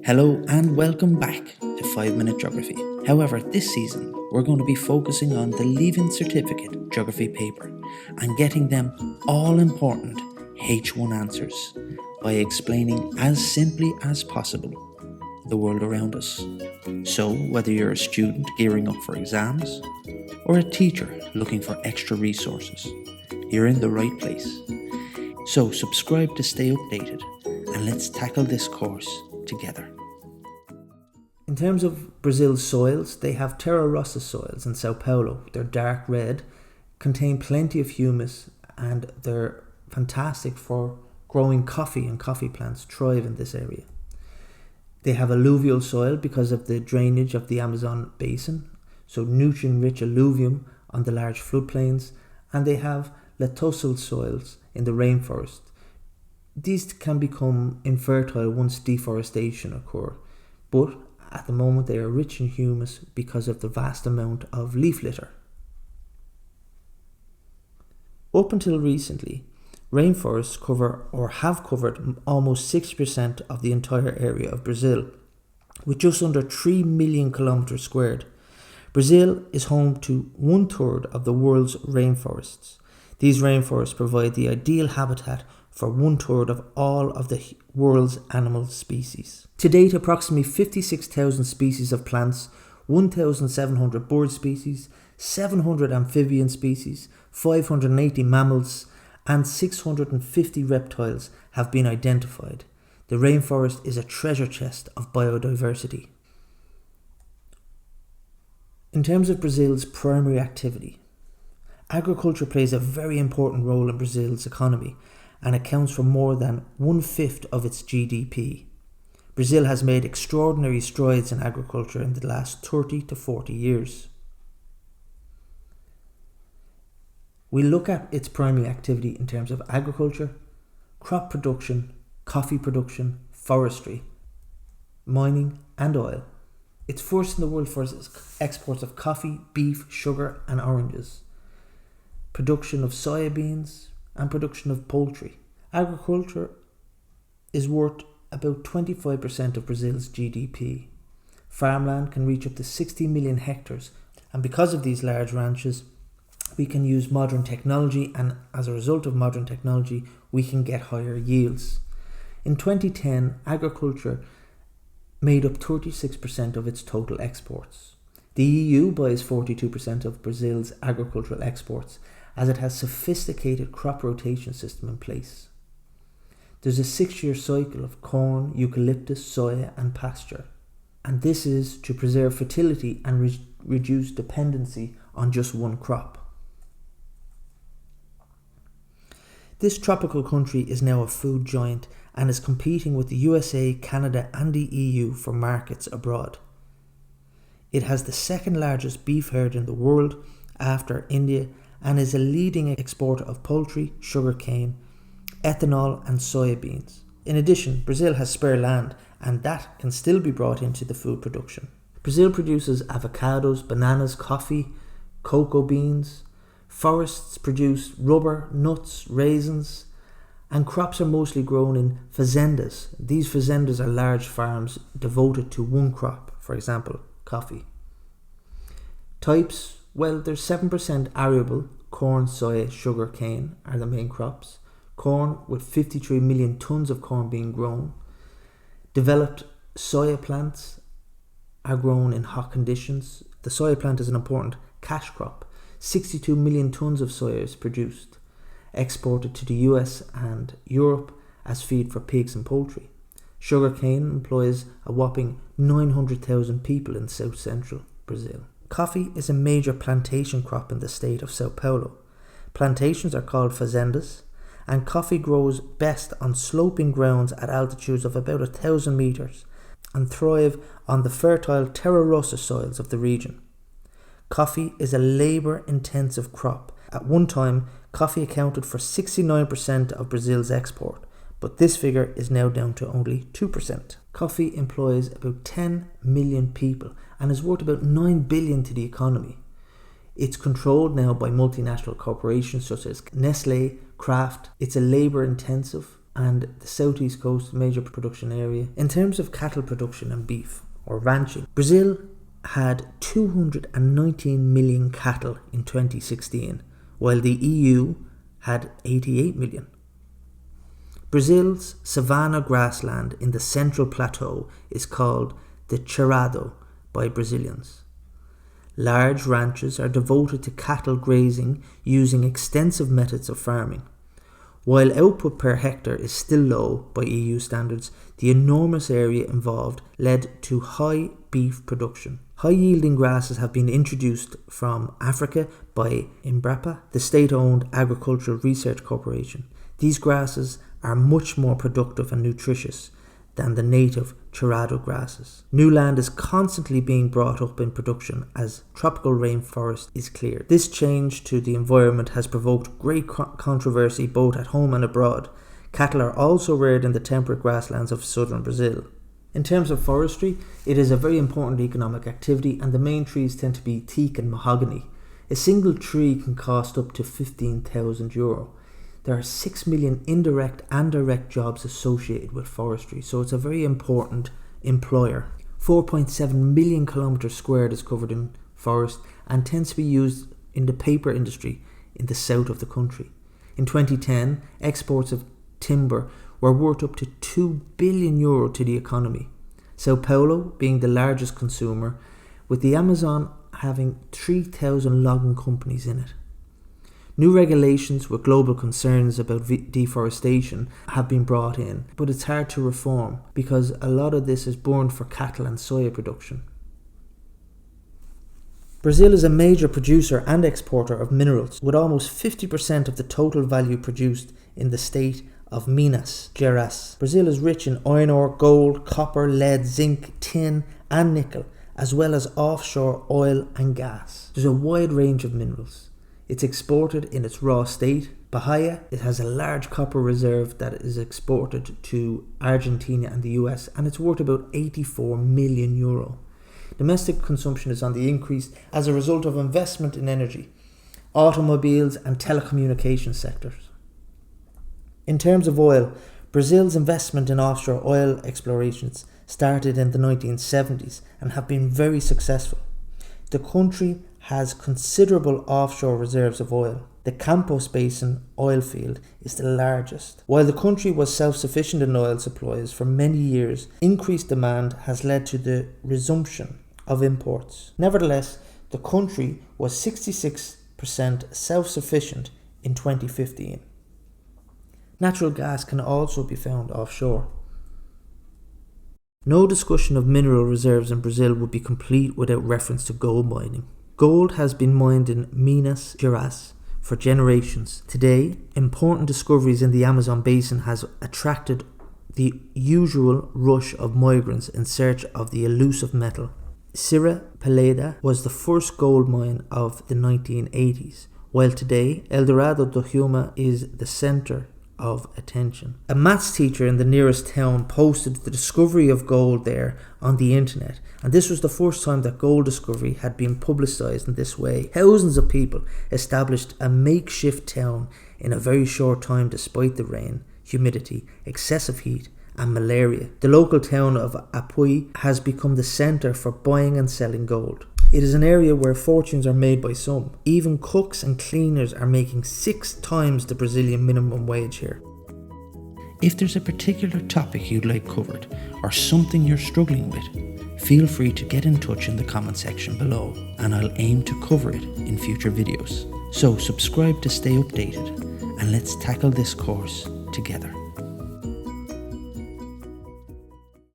Hello and welcome back to 5 Minute Geography. However, this season we're going to be focusing on the Leaving Certificate Geography paper and getting them all important H1 answers by explaining as simply as possible the world around us. So whether you're a student gearing up for exams or a teacher looking for extra resources, you're in the right place. So subscribe to stay updated and let's tackle this course together. In terms of Brazil's soils, they have Terra Rossa soils in Sao Paulo. They're dark red, contain plenty of humus, and they're fantastic for growing coffee, and coffee plants thrive in this area. They have alluvial soil because of the drainage of the Amazon basin, so nutrient-rich alluvium on the large floodplains, and they have littoral soils in the rainforest. These can become infertile once deforestation occurs, but at the moment they are rich in humus because of the vast amount of leaf litter. Up until recently, rainforests cover or have covered almost 60% of the entire area of Brazil, with just under 3 million kilometers squared. Brazil is home to 1/3 of the world's rainforests. These rainforests provide the ideal habitat for 1/3 of all of the world's animal species. To date, approximately 56,000 species of plants, 1,700 bird species, 700 amphibian species, 580 mammals, and 650 reptiles have been identified. The rainforest is a treasure chest of biodiversity. In terms of Brazil's primary activity, agriculture plays a very important role in Brazil's economy and accounts for more than 1/5 of its GDP. Brazil has made extraordinary strides in agriculture in the last 30 to 40 years. We look at its primary activity in terms of agriculture, crop production, coffee production, forestry, mining and oil. It's first in the world for its exports of coffee, beef, sugar and oranges, production of soybeans and production of poultry. Agriculture is worth about 25% of Brazil's GDP. Farmland can reach up to 60 million hectares, and because of these large ranches, we can use modern technology, and as a result of modern technology, we can get higher yields. In 2010, agriculture made up 36% of its total exports. The EU buys 42% of Brazil's agricultural exports, as it has a sophisticated crop rotation system in place. There's a 6-year cycle of corn, eucalyptus, soya and pasture, and this is to preserve fertility and reduce dependency on just one crop. This tropical country is now a food giant and is competing with the USA, Canada and the EU for markets abroad. It has the second largest beef herd in the world after India and is a leading exporter of poultry, sugarcane, ethanol and soybeans. In addition, Brazil has spare land and that can still be brought into the food production. Brazil produces avocados, bananas, coffee, cocoa beans. Forests produce rubber, nuts, raisins, and crops are mostly grown in fazendas. These fazendas are large farms devoted to one crop, for example, coffee. Types, well, there's 7% arable, corn, soya, sugar, cane are the main crops. Corn, with 53 million tonnes of corn being grown. Developed soya plants are grown in hot conditions. The soya plant is an important cash crop. 62 million tonnes of soya is produced, exported to the US and Europe as feed for pigs and poultry. Sugarcane employs a whopping 900,000 people in south central Brazil. Coffee is a major plantation crop in the state of Sao Paulo. Plantations are called fazendas, and coffee grows best on sloping grounds at altitudes of about 1,000 metres and thrive on the fertile Terra Rossa soils of the region. Coffee is a labour-intensive crop. At one time, coffee accounted for 69% of Brazil's export, but this figure is now down to only 2%. Coffee employs about 10 million people and is worth about 9 billion to the economy. It's controlled now by multinational corporations such as Nestlé, Kraft. It's a labour-intensive and the southeast coast, major production area. In terms of cattle production and beef, or ranching, Brazil had 219 million cattle in 2016, while the EU had 88 million. Brazil's savanna grassland in the central plateau is called the Cerrado by Brazilians. Large ranches are devoted to cattle grazing using extensive methods of farming. While output per hectare is still low by EU standards, the enormous area involved led to high beef production. High-yielding grasses have been introduced from Africa by Embrapa, the state-owned agricultural research corporation. These grasses are much more productive and nutritious than the native Cerrado grasses. New land is constantly being brought up in production as tropical rainforest is cleared. This change to the environment has provoked great controversy both at home and abroad. Cattle are also reared in the temperate grasslands of southern Brazil. In terms of forestry, it is a very important economic activity, and the main trees tend to be teak and mahogany. A single tree can cost up to €15,000. There are 6 million indirect and direct jobs associated with forestry, so it's a very important employer. 4.7 million kilometres squared is covered in forest and tends to be used in the paper industry in the south of the country. In 2010, exports of timber were worth up to €2 billion to the economy. Sao Paulo being the largest consumer, with the Amazon having 3,000 logging companies in it. New regulations with global concerns about deforestation have been brought in, but it's hard to reform because a lot of this is burned for cattle and soya production. Brazil is a major producer and exporter of minerals, with almost 50% of the total value produced in the state of Minas Gerais. Brazil is rich in iron ore, gold, copper, lead, zinc, tin and nickel, as well as offshore oil and gas. There's a wide range of minerals. It's exported in its raw state. Bahia, it has a large copper reserve that is exported to Argentina and the US, and it's worth about €84 million. Domestic consumption is on the increase as a result of investment in energy, automobiles and telecommunication sectors. In terms of oil, Brazil's investment in offshore oil explorations started in the 1970s and have been very successful. The country has considerable offshore reserves of oil. The Campos Basin oil field is the largest. While the country was self-sufficient in oil supplies for many years, increased demand has led to the resumption of imports. Nevertheless, the country was 66% self-sufficient in 2015. Natural gas can also be found offshore. No discussion of mineral reserves in Brazil would be complete without reference to gold mining. Gold has been mined in Minas Gerais for generations. Today, important discoveries in the Amazon basin has attracted the usual rush of migrants in search of the elusive metal. Serra Pelada was the first gold mine of the 1980s, while today Eldorado do Huma is the centre of attention. A maths teacher in the nearest town posted the discovery of gold there on the internet, and this was the first time that gold discovery had been publicised in this way. Thousands of people established a makeshift town in a very short time despite the rain, humidity, excessive heat and malaria. The local town of Apuí has become the centre for buying and selling gold. It is an area where fortunes are made by some. Even cooks and cleaners are making 6 times the Brazilian minimum wage here. If there's a particular topic you'd like covered or something you're struggling with, feel free to get in touch in the comment section below and I'll aim to cover it in future videos. So subscribe to stay updated and let's tackle this course together.